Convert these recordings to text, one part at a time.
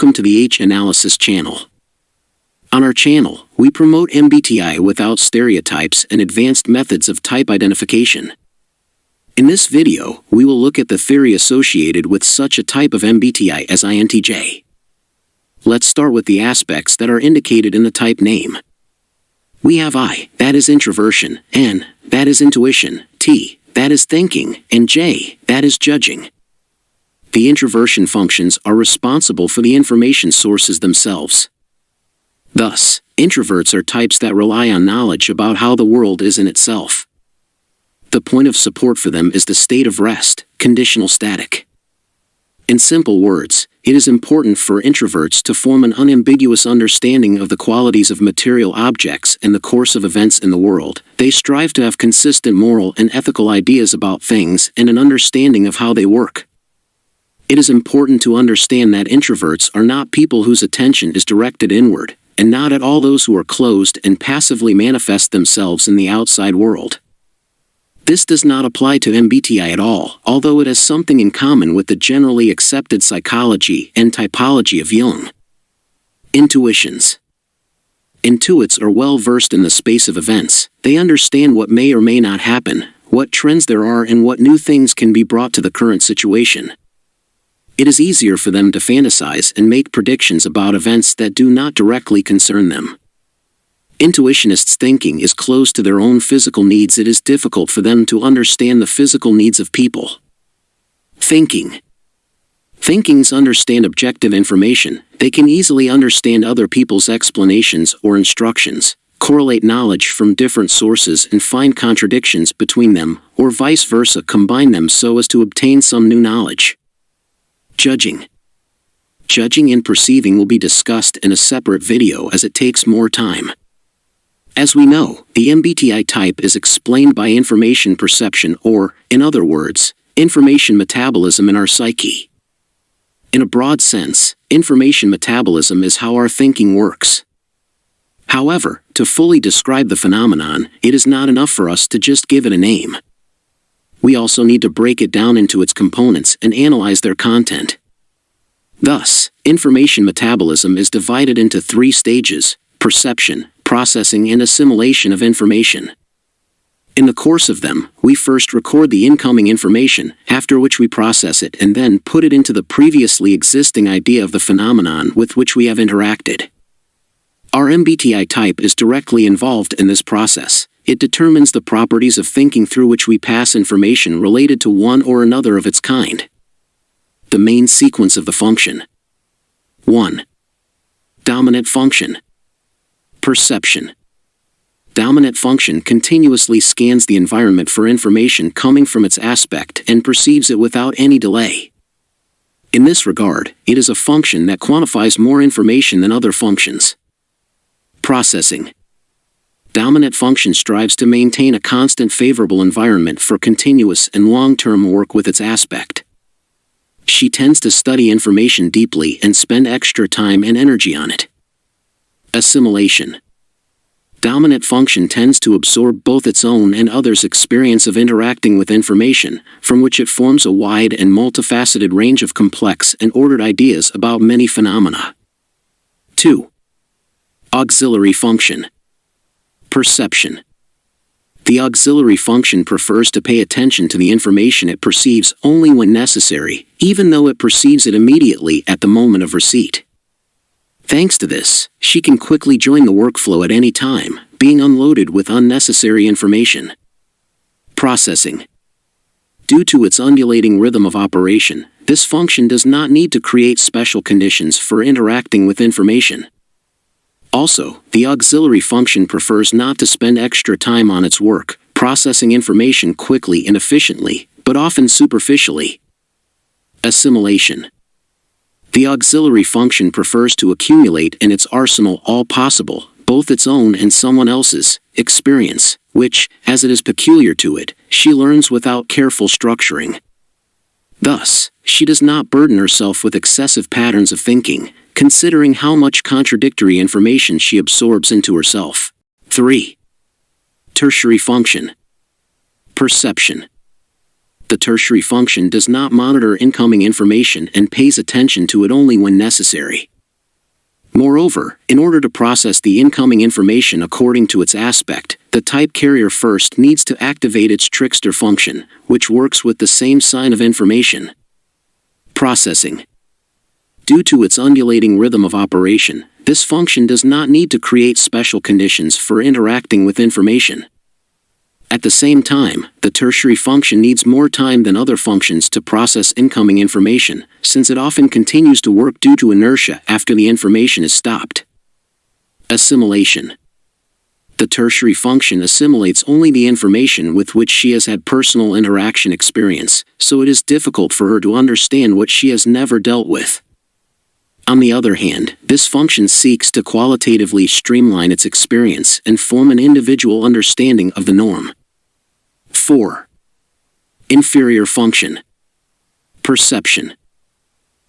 welcome to the H-Analysis channel. On our channel, we promote MBTI without stereotypes and advanced methods of type identification. In this video, we will look at the theory associated with such a type of MBTI as INTJ. Let's start with the aspects that are indicated in the type name. We have I, that is introversion, N, that is intuition, T, that is thinking, and J, that is judging. The introversion functions are responsible for the information sources themselves. Thus, introverts are types that rely on knowledge about how the world is in itself. The point of support for them is the state of rest, conditional static. In simple words, it is important for introverts to form an unambiguous understanding of the qualities of material objects and the course of events in the world. They strive to have consistent moral and ethical ideas about things and an understanding of how they work. It is important to understand that introverts are not people whose attention is directed inward, and not at all those who are closed and passively manifest themselves in the outside world. This does not apply to MBTI at all, although it has something in common with the generally accepted psychology and typology of Jung. Intuitions. Intuits are well versed in the space of events. They understand what may or may not happen, what trends there are, and what new things can be brought to the current situation. It is easier for them to fantasize and make predictions about events that do not directly concern them. Intuitionists' thinking is close to their own physical needs. It is difficult for them to understand the physical needs of people. Thinkings understand objective information. They can easily understand other people's explanations or instructions, correlate knowledge from different sources and find contradictions between them, or vice versa, combine them so as to obtain some new knowledge. Judging and perceiving will be discussed in a separate video as it takes more time. As we know, the MBTI type is explained by information perception, or, in other words, information metabolism in our psyche. In a broad sense, information metabolism is how our thinking works. However, to fully describe the phenomenon, it is not enough for us to just give it a name. We also need to break it down into its components and analyze their content. Thus, information metabolism is divided into 3 stages: perception, processing, and assimilation of information. In the course of them, we first record the incoming information, after which we process it and then put it into the previously existing idea of the phenomenon with which we have interacted. Our MBTI type is directly involved in this process. It determines the properties of thinking through which we pass information related to one or another of its kind. The main sequence of the function. 1. Dominant function. Perception. Dominant function continuously scans the environment for information coming from its aspect and perceives it without any delay. In this regard, it is a function that quantifies more information than other functions. Processing. Dominant function strives to maintain a constant favorable environment for continuous and long-term work with its aspect. She tends to study information deeply and spend extra time and energy on it. Assimilation. Dominant function tends to absorb both its own and others' experience of interacting with information, from which it forms a wide and multifaceted range of complex and ordered ideas about many phenomena. 2. Auxiliary function. Perception. The auxiliary function prefers to pay attention to the information it perceives only when necessary, even though it perceives it immediately at the moment of receipt. Thanks to this, she can quickly join the workflow at any time, being unloaded with unnecessary information. Processing. Due to its undulating rhythm of operation, this function does not need to create special conditions for interacting with information. Also, the auxiliary function prefers not to spend extra time on its work, processing information quickly and efficiently, but often superficially. Assimilation. The auxiliary function prefers to accumulate in its arsenal all possible, both its own and someone else's, experience, which, as it is peculiar to it, she learns without careful structuring. Thus, she does not burden herself with excessive patterns of thinking, considering how much contradictory information she absorbs into herself. 3. Tertiary function. Perception. The tertiary function does not monitor incoming information and pays attention to it only when necessary. Moreover, in order to process the incoming information according to its aspect, the type carrier first needs to activate its trickster function, which works with the same sign of information. Processing. Due to its undulating rhythm of operation, this function does not need to create special conditions for interacting with information. At the same time, the tertiary function needs more time than other functions to process incoming information, since it often continues to work due to inertia after the information is stopped. Assimilation. The tertiary function assimilates only the information with which she has had personal interaction experience, so it is difficult for her to understand what she has never dealt with. On the other hand, this function seeks to qualitatively streamline its experience and form an individual understanding of the norm. 4. Inferior function. Perception.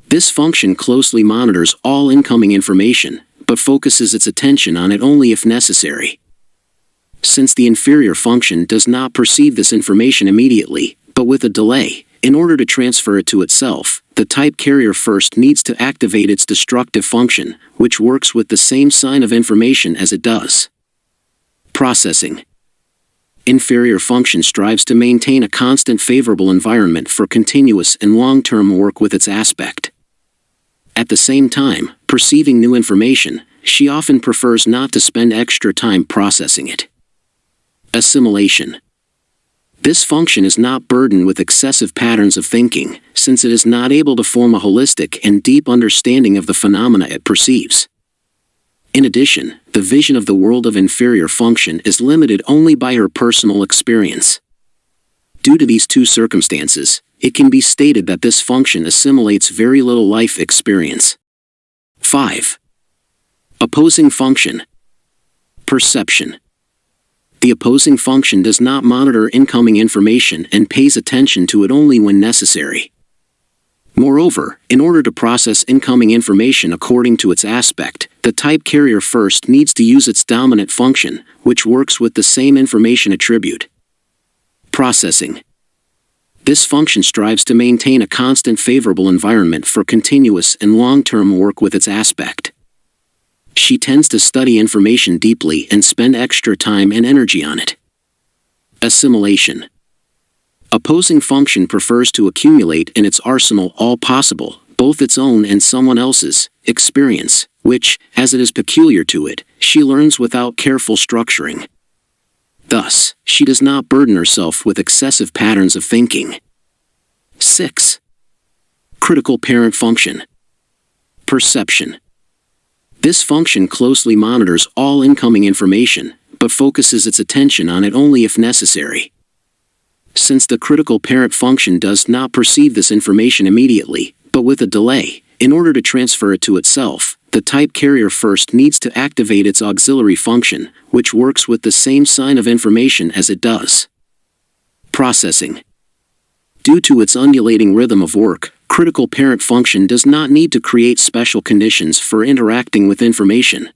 This function closely monitors all incoming information, but focuses its attention on it only if necessary. Since the inferior function does not perceive this information immediately, but with a delay, in order to transfer it to itself, the type carrier first needs to activate its destructive function, which works with the same sign of information as it does. Processing. Inferior function strives to maintain a constant favorable environment for continuous and long-term work with its aspect. At the same time, perceiving new information, she often prefers not to spend extra time processing it. Assimilation. This function is not burdened with excessive patterns of thinking, since it is not able to form a holistic and deep understanding of the phenomena it perceives. In addition, the vision of the world of inferior function is limited only by her personal experience. Due to these two circumstances, it can be stated that this function assimilates very little life experience. 5. Opposing function. Perception. The opposing function does not monitor incoming information and pays attention to it only when necessary. Moreover, in order to process incoming information according to its aspect, the type carrier first needs to use its dominant function, which works with the same information attribute. Processing. This function strives to maintain a constant favorable environment for continuous and long-term work with its aspect. She tends to study information deeply and spend extra time and energy on it. Assimilation. Opposing function prefers to accumulate in its arsenal all possible, both its own and someone else's, experience, which, as it is peculiar to it, she learns without careful structuring. Thus, she does not burden herself with excessive patterns of thinking. 6. Critical parent function. Perception. This function closely monitors all incoming information, but focuses its attention on it only if necessary. Since the critical parent function does not perceive this information immediately, but with a delay, in order to transfer it to itself, the type carrier first needs to activate its auxiliary function, which works with the same sign of information as it does. Processing. Due to its undulating rhythm of work, critical parent function does not need to create special conditions for interacting with information.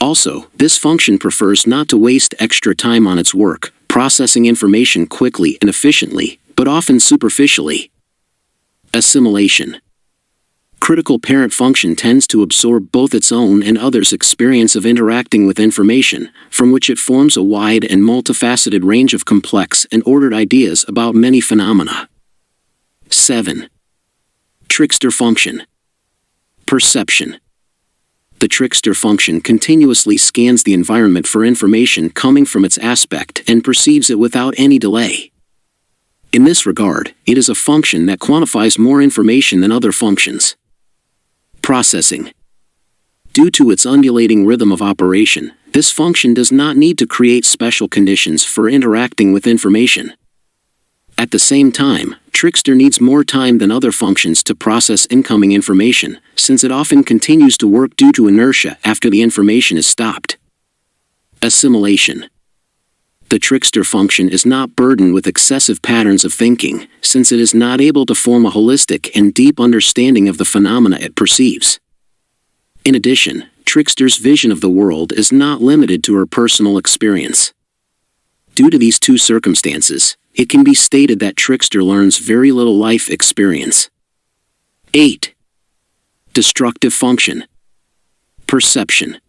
Also, this function prefers not to waste extra time on its work, processing information quickly and efficiently, but often superficially. Assimilation. Critical parent function tends to absorb both its own and others' experience of interacting with information, from which it forms a wide and multifaceted range of complex and ordered ideas about many phenomena. 7. Trickster function. Perception. The trickster function continuously scans the environment for information coming from its aspect and perceives it without any delay. In this regard, it is a function that quantifies more information than other functions. Processing. Due to its undulating rhythm of operation, this function does not need to create special conditions for interacting with information. At the same time, Trickster needs more time than other functions to process incoming information, since it often continues to work due to inertia after the information is stopped. Assimilation. The trickster function is not burdened with excessive patterns of thinking, since it is not able to form a holistic and deep understanding of the phenomena it perceives. In addition, trickster's vision of the world is not limited to her personal experience. Due to these two circumstances, it can be stated that trickster learns very little life experience. 8. Destructive function. Perception.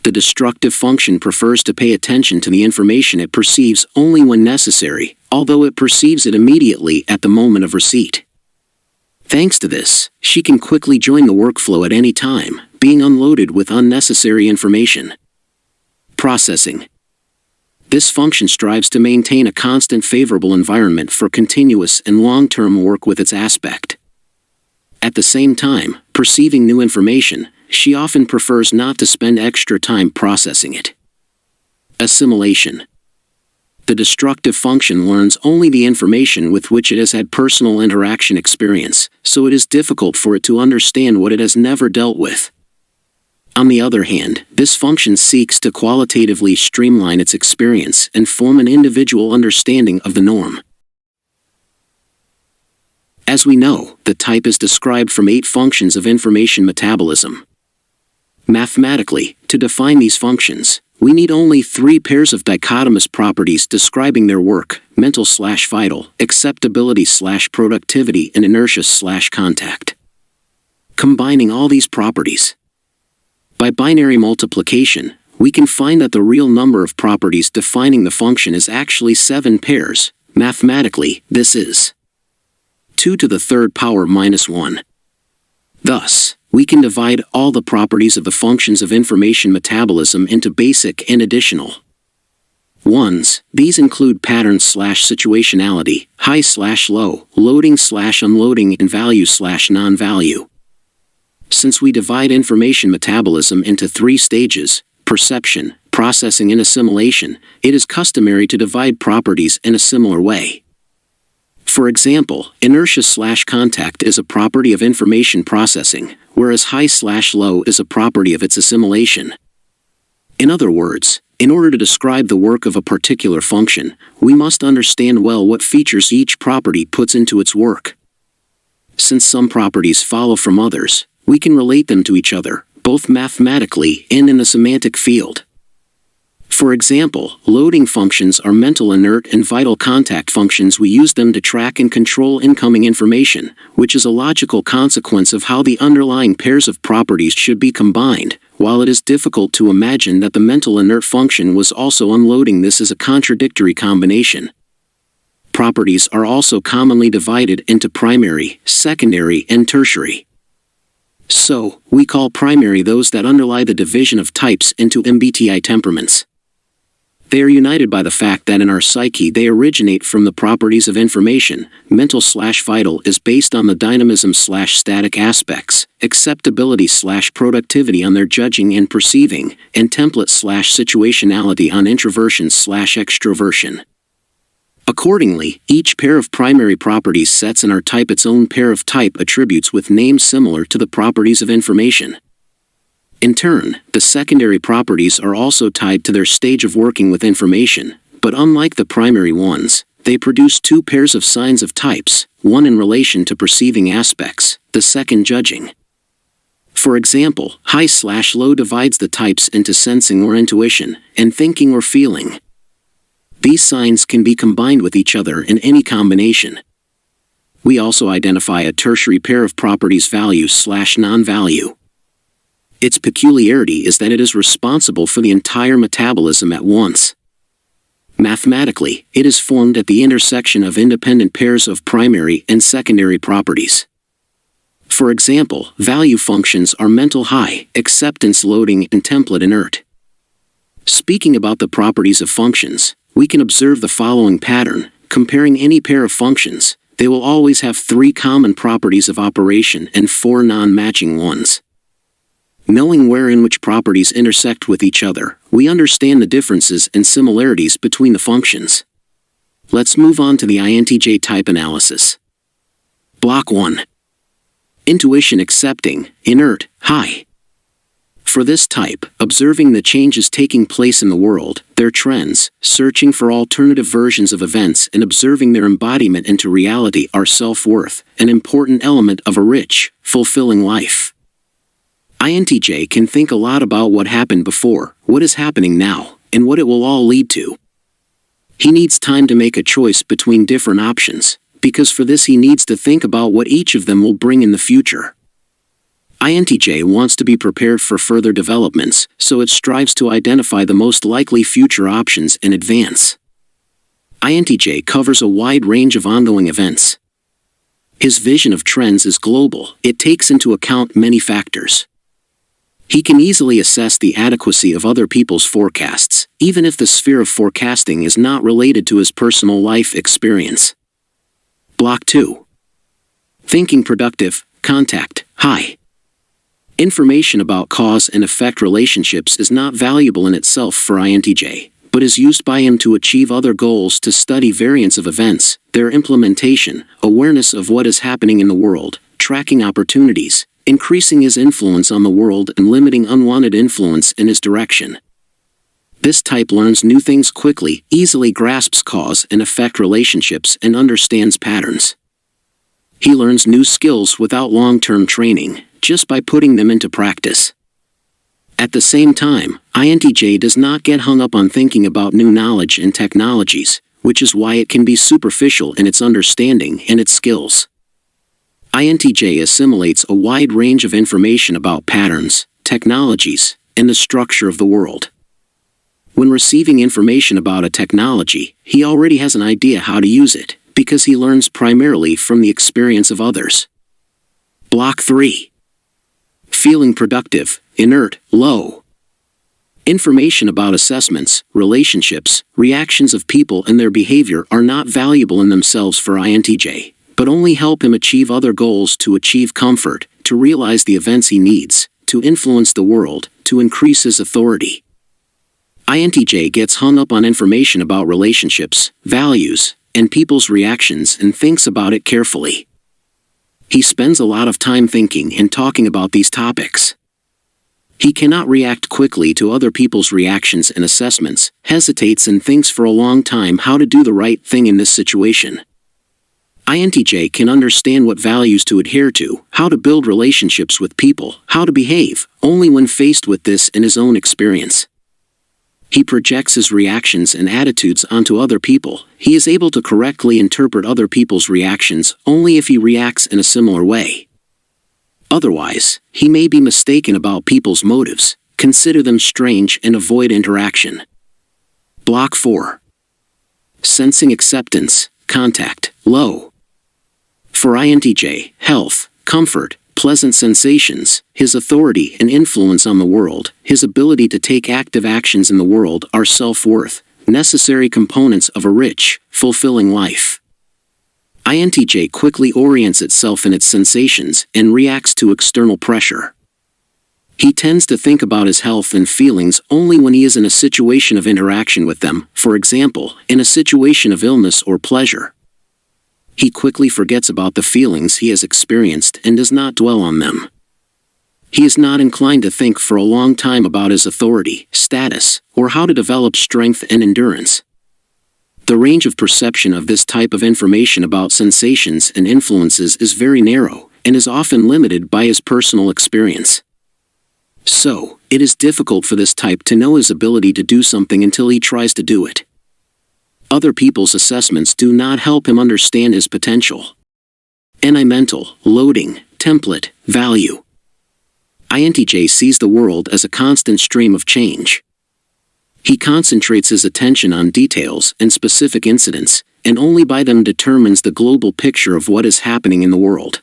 The destructive function prefers to pay attention to the information it perceives only when necessary, although it perceives it immediately at the moment of receipt. Thanks to this, she can quickly join the workflow at any time, being unloaded with unnecessary information. Processing. This function strives to maintain a constant favorable environment for continuous and long-term work with its aspect. At the same time, perceiving new information, she often prefers not to spend extra time processing it. Assimilation. The destructive function learns only the information with which it has had personal interaction experience, so it is difficult for it to understand what it has never dealt with. On the other hand, this function seeks to qualitatively streamline its experience and form an individual understanding of the norm. As we know, the type is described from 8 functions of information metabolism. Mathematically, to define these functions, we need only 3 pairs of dichotomous properties describing their work: mental/vital, acceptability/productivity, and inertia/contact. Combining all these properties by binary multiplication, we can find that the real number of properties defining the function is actually 7 pairs. Mathematically, this is 2 to the 3rd power minus 1. Thus, we can divide all the properties of the functions of information metabolism into basic and additional ones. These include pattern/situationality, high/low, loading/unloading, and value/non-value. Since we divide information metabolism into 3 stages: perception, processing, and assimilation, it is customary to divide properties in a similar way. For example, inertia/contact is a property of information processing, whereas high/low is a property of its assimilation. In other words, in order to describe the work of a particular function, we must understand well what features each property puts into its work. Since some properties follow from others, we can relate them to each other, both mathematically and in the semantic field. For example, loading functions are mental inert and vital contact functions. We use them to track and control incoming information, which is a logical consequence of how the underlying pairs of properties should be combined, while it is difficult to imagine that the mental inert function was also unloading. This is a contradictory combination. Properties are also commonly divided into primary, secondary, and tertiary. So, we call primary those that underlie the division of types into MBTI temperaments. They are united by the fact that in our psyche they originate from the properties of information. Mental/vital is based on the dynamism/static aspects, acceptability/productivity on their judging and perceiving, and template/situationality on introversion/extroversion. Accordingly, each pair of primary properties sets in our type its own pair of type attributes with names similar to the properties of information. In turn, the secondary properties are also tied to their stage of working with information, but unlike the primary ones, they produce 2 pairs of signs of types, one in relation to perceiving aspects, the second judging. For example, high/low divides the types into sensing or intuition, and thinking or feeling. These signs can be combined with each other in any combination. We also identify a tertiary pair of properties, value/non-value. Its peculiarity is that it is responsible for the entire metabolism at once. Mathematically, it is formed at the intersection of independent pairs of primary and secondary properties. For example, value functions are mental high, acceptance loading, and template inert. Speaking about the properties of functions, we can observe the following pattern: comparing any pair of functions, they will always have 3 common properties of operation and 4 non-matching ones. Knowing wherein which properties intersect with each other, we understand the differences and similarities between the functions. Let's move on to the INTJ type analysis. Block 1. Intuition accepting, inert, high. For this type, observing the changes taking place in the world, their trends, searching for alternative versions of events, and observing their embodiment into reality are self-worth, an important element of a rich, fulfilling life. INTJ can think a lot about what happened before, what is happening now, and what it will all lead to. He needs time to make a choice between different options, because for this he needs to think about what each of them will bring in the future. INTJ wants to be prepared for further developments, so it strives to identify the most likely future options in advance. INTJ covers a wide range of ongoing events. His vision of trends is global. It takes into account many factors. He can easily assess the adequacy of other people's forecasts, even if the sphere of forecasting is not related to his personal life experience. Block 2. Thinking productive, contact, high. Information about cause and effect relationships is not valuable in itself for INTJ, but is used by him to achieve other goals, to study variants of events, their implementation, awareness of what is happening in the world, tracking opportunities, increasing his influence on the world and limiting unwanted influence in his direction. This type learns new things quickly, easily grasps cause and effect relationships, and understands patterns. He learns new skills without long-term training, just by putting them into practice. At the same time, INTJ does not get hung up on thinking about new knowledge and technologies, which is why it can be superficial in its understanding and its skills. INTJ assimilates a wide range of information about patterns, technologies, and the structure of the world. When receiving information about a technology, he already has an idea how to use it, because he learns primarily from the experience of others. Block 3. Feeling productive, inert, low. Information about assessments, relationships, reactions of people and their behavior are not valuable in themselves for INTJ, but only help him achieve other goals, to achieve comfort, to realize the events he needs, to influence the world, to increase his authority. INTJ gets hung up on information about relationships, values, and people's reactions and thinks about it carefully. He spends a lot of time thinking and talking about these topics. He cannot react quickly to other people's reactions and assessments, hesitates and thinks for a long time how to do the right thing in this situation. INTJ can understand what values to adhere to, how to build relationships with people, how to behave, only when faced with this in his own experience. He projects his reactions and attitudes onto other people. He is able to correctly interpret other people's reactions only if he reacts in a similar way. Otherwise, he may be mistaken about people's motives, consider them strange and avoid interaction. Block 4. Sensing acceptance, contact, low. For INTJ, health, comfort, pleasant sensations, his authority and influence on the world, his ability to take active actions in the world are self-worth, necessary components of a rich, fulfilling life. INTJ quickly orients itself in its sensations and reacts to external pressure. He tends to think about his health and feelings only when he is in a situation of interaction with them, for example, in a situation of illness or pleasure. He quickly forgets about the feelings he has experienced and does not dwell on them. He is not inclined to think for a long time about his authority, status, or how to develop strength and endurance. The range of perception of this type of information about sensations and influences is very narrow, and is often limited by his personal experience. So, it is difficult for this type to know his ability to do something until he tries to do it. Other people's assessments do not help him understand his potential. Mental, loading, template, value. INTJ sees the world as a constant stream of change. He concentrates his attention on details and specific incidents, and only by them determines the global picture of what is happening in the world.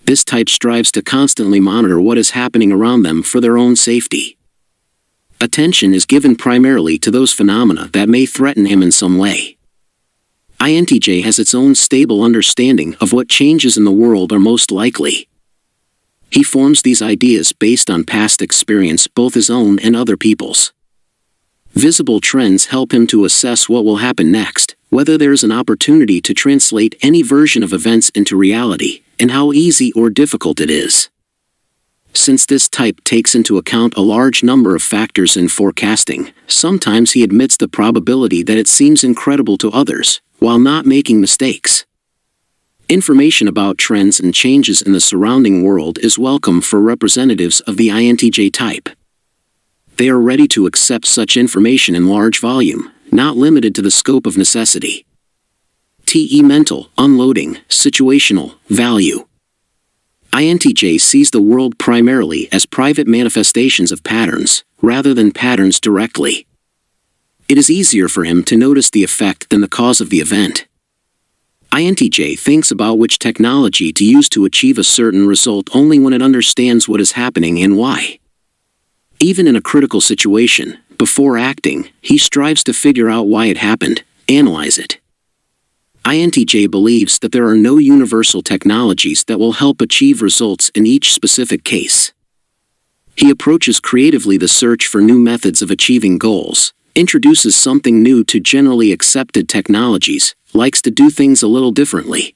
This type strives to constantly monitor what is happening around them for their own safety. Attention is given primarily to those phenomena that may threaten him in some way. INTJ has its own stable understanding of what changes in the world are most likely. He forms these ideas based on past experience, both his own and other people's. Visible trends help him to assess what will happen next, whether there is an opportunity to translate any version of events into reality, and how easy or difficult it is. Since this type takes into account a large number of factors in forecasting, sometimes he admits the probability that it seems incredible to others, while not making mistakes. Information about trends and changes in the surrounding world is welcome for representatives of the INTJ type. They are ready to accept such information in large volume, not limited to the scope of necessity. Mental, unloading, situational, value. INTJ sees the world primarily as private manifestations of patterns, rather than patterns directly. It is easier for him to notice the effect than the cause of the event. INTJ thinks about which technology to use to achieve a certain result only when it understands what is happening and why. Even in a critical situation, before acting, he strives to figure out why it happened, analyze it. INTJ believes that there are no universal technologies that will help achieve results in each specific case. He approaches creatively the search for new methods of achieving goals, introduces something new to generally accepted technologies, likes to do things a little differently.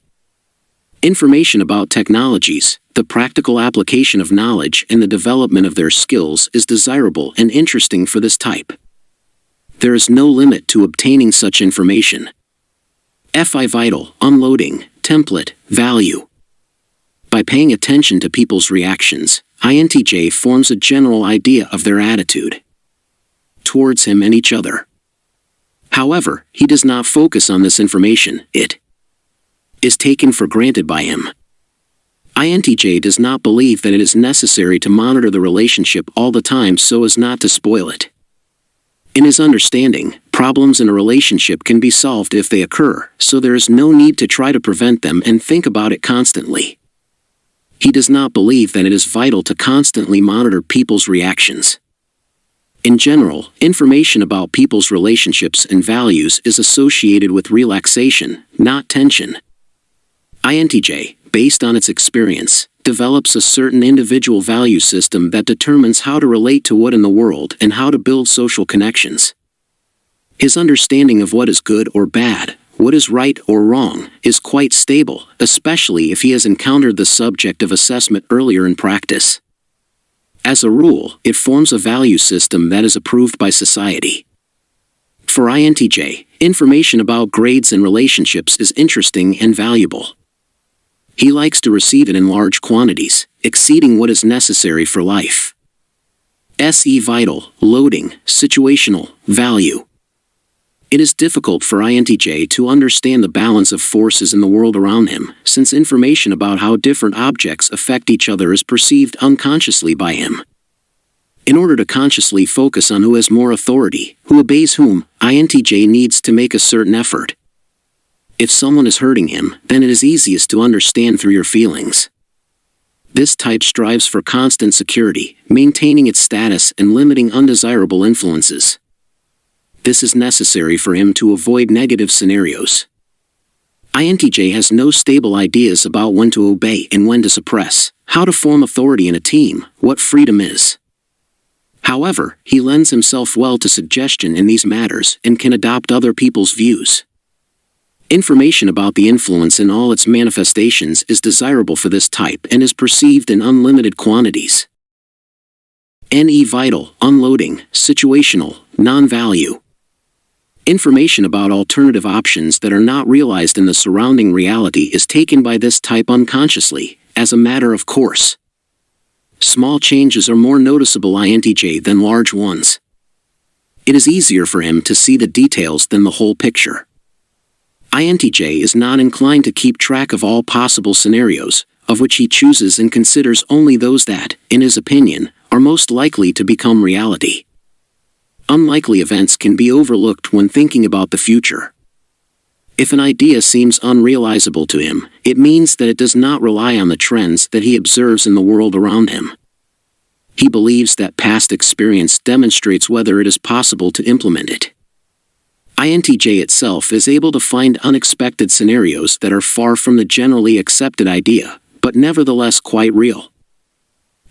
Information about technologies, the practical application of knowledge and the development of their skills is desirable and interesting for this type. There is no limit to obtaining such information. FI vital, unloading, template, value. By paying attention to people's reactions, INTJ forms a general idea of their attitude towards him and each other. However, he does not focus on this information. It is taken for granted by him. INTJ does not believe that it is necessary to monitor the relationship all the time so as not to spoil it. In his understanding, problems in a relationship can be solved if they occur, so there is no need to try to prevent them and think about it constantly. He does not believe that it is vital to constantly monitor people's reactions. In general, information about people's relationships and values is associated with relaxation, not tension. INTJ, based on its experience, develops a certain individual value system that determines how to relate to what in the world and how to build social connections. His understanding of what is good or bad, what is right or wrong, is quite stable, especially if he has encountered the subject of assessment earlier in practice. As a rule, it forms a value system that is approved by society. For INTJ, information about grades and relationships is interesting and valuable. He likes to receive it in large quantities, exceeding what is necessary for life. SE vital, loading, situational, value. It is difficult for INTJ to understand the balance of forces in the world around him, since information about how different objects affect each other is perceived unconsciously by him. In order to consciously focus on who has more authority, who obeys whom, INTJ needs to make a certain effort. If someone is hurting him, then it is easiest to understand through your feelings. This type strives for constant security, maintaining its status and limiting undesirable influences. This is necessary for him to avoid negative scenarios. INTJ has no stable ideas about when to obey and when to suppress, how to form authority in a team, what freedom is. However, he lends himself well to suggestion in these matters and can adopt other people's views. Information about the influence in all its manifestations is desirable for this type and is perceived in unlimited quantities. NE vital, unloading, situational, non-value. Information about alternative options that are not realized in the surrounding reality is taken by this type unconsciously, as a matter of course. Small changes are more noticeable INTJ than large ones. It is easier for him to see the details than the whole picture. INTJ is not inclined to keep track of all possible scenarios, of which he chooses and considers only those that, in his opinion, are most likely to become reality. Unlikely events can be overlooked when thinking about the future. If an idea seems unrealizable to him, it means that it does not rely on the trends that he observes in the world around him. He believes that past experience demonstrates whether it is possible to implement it. INTJ itself is able to find unexpected scenarios that are far from the generally accepted idea, but nevertheless quite real.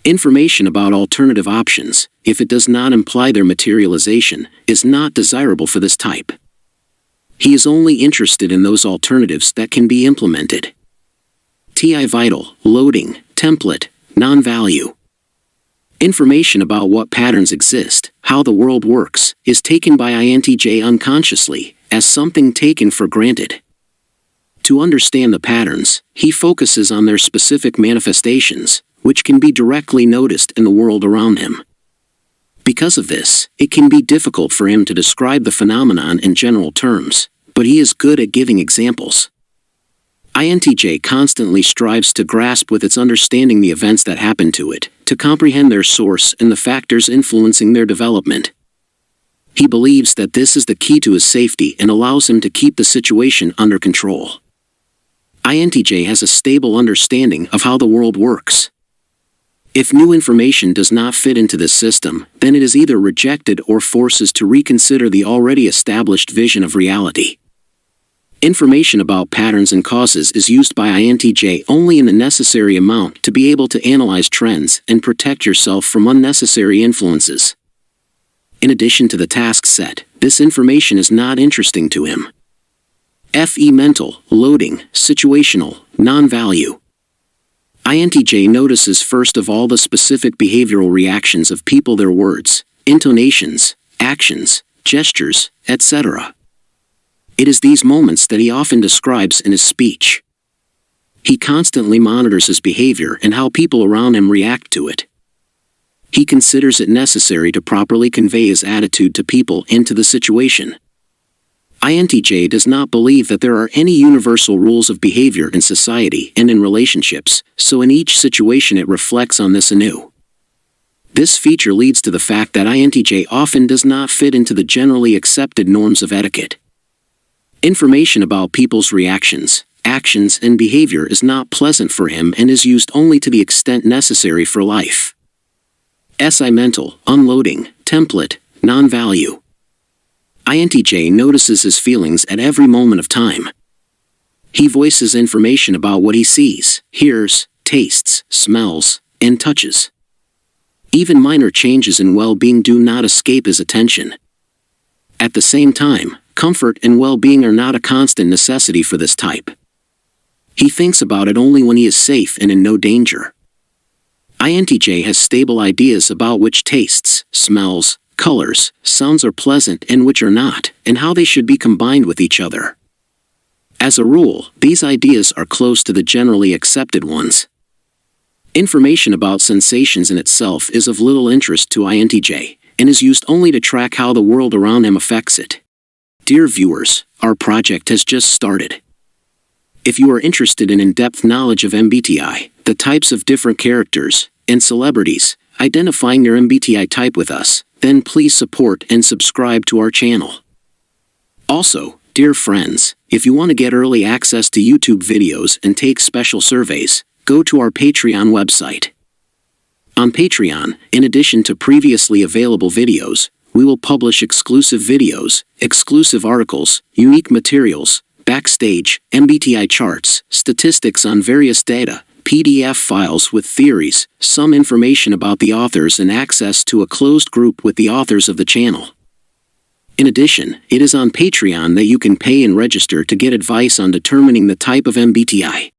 Information about alternative options, if it does not imply their materialization, is not desirable for this type. He is only interested in those alternatives that can be implemented. TI vital, loading, template, non-value. Information about what patterns exist, how the world works, is taken by INTJ unconsciously, as something taken for granted. To understand the patterns, he focuses on their specific manifestations, which can be directly noticed in the world around him. Because of this, it can be difficult for him to describe the phenomenon in general terms, but he is good at giving examples. INTJ constantly strives to grasp with its understanding the events that happen to it, to comprehend their source and the factors influencing their development. He believes that this is the key to his safety and allows him to keep the situation under control. INTJ has a stable understanding of how the world works. If new information does not fit into this system, then it is either rejected or forces to reconsider the already established vision of reality. Information about patterns and causes is used by INTJ only in the necessary amount to be able to analyze trends and protect yourself from unnecessary influences. In addition to the task set, this information is not interesting to him. FE mental, loading, situational, non-value. INTJ notices first of all the specific behavioral reactions of people, their words, intonations, actions, gestures, etc. It is these moments that he often describes in his speech. He constantly monitors his behavior and how people around him react to it. He considers it necessary to properly convey his attitude to people and to the situation. INTJ does not believe that there are any universal rules of behavior in society and in relationships, so in each situation it reflects on this anew. This feature leads to the fact that INTJ often does not fit into the generally accepted norms of etiquette. Information about people's reactions, actions, and behavior is not pleasant for him and is used only to the extent necessary for life. SI mental, unloading, template, non-value. INTJ notices his feelings at every moment of time. He voices information about what he sees, hears, tastes, smells, and touches. Even minor changes in well-being do not escape his attention. At the same time, comfort and well-being are not a constant necessity for this type. He thinks about it only when he is safe and in no danger. INTJ has stable ideas about which tastes, smells, colors, sounds are pleasant and which are not, and how they should be combined with each other. As a rule, these ideas are close to the generally accepted ones. Information about sensations in itself is of little interest to INTJ, and is used only to track how the world around him affects it. Dear viewers, our project has just started. If you are interested in in-depth knowledge of MBTI, the types of different characters, and celebrities, identifying your MBTI type with us, then please support and subscribe to our channel. Also, dear friends, if you want to get early access to YouTube videos and take special surveys, go to our Patreon website. On Patreon, in addition to previously available videos, we will publish exclusive videos, exclusive articles, unique materials, backstage, MBTI charts, statistics on various data, PDF files with theories, some information about the authors and access to a closed group with the authors of the channel. In addition, it is on Patreon that you can pay and register to get advice on determining the type of MBTI.